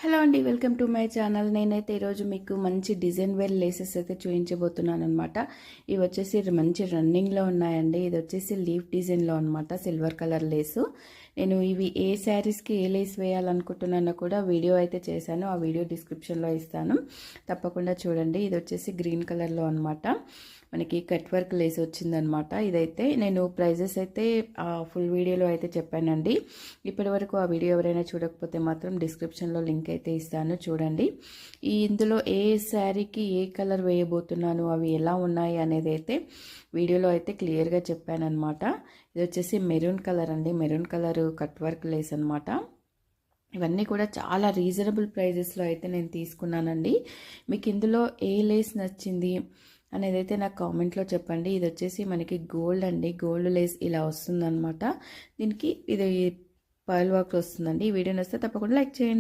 Hello అండి, welcome to my channel. నేనైతే ఈరోజు మీకు మంచి డిజైన్ వేర్ లేసెస్ అయితే చూపించబోతున్నాను అనమాట. ఇవి వచ్చేసి మంచి రన్నింగ్లో ఉన్నాయండి. ఇది వచ్చేసి లీఫ్ డిజైన్లో అనమాట, సిల్వర్ కలర్ లేసు. నేను ఇవి ఏ శారీస్కి ఏ లేస్ వేయాలనుకుంటున్నానో కూడా వీడియో అయితే చేశాను. ఆ వీడియో డిస్క్రిప్షన్లో ఇస్తాను, తప్పకుండా చూడండి. ఇది వచ్చేసి గ్రీన్ కలర్లో అనమాట, మనకి కట్ వర్క్ లేస్ వచ్చిందనమాట. ఇదైతే నేను ప్రైజెస్ అయితే ఫుల్ వీడియోలో అయితే చెప్పానండి. ఇప్పటి వరకు ఆ వీడియో ఎవరైనా చూడకపోతే మాత్రం డిస్క్రిప్షన్లో లింక్ అయితే ఇస్తాను, చూడండి. ఇందులో ఏ శారీకి ఏ కలర్ వేయబోతున్నాను, అవి ఎలా ఉన్నాయి అనేది అయితే వీడియోలో అయితే క్లియర్గా చెప్పానమాట. ఇది వచ్చేసి మెరూన్ కలర్ అండి, maroon colour cut work lace అనమాట. ఇవన్నీ కూడా చాలా రీజనబుల్ ప్రైజెస్లో అయితే నేను తీసుకున్నానండి. మీకు ఇందులో ఏ లేస్ నచ్చింది అనేది అయితే నాకు కామెంట్లో చెప్పండి. ఇది వచ్చేసి మనకి గోల్డ్ అండి, గోల్డ్ లేస్ ఇలా వస్తుందన్నమాట. దీనికి ఇది పర్ల్ వర్క్ వస్తుందండి. ఈ వీడియో నచ్చితే తప్పకుండా లైక్ చేయండి.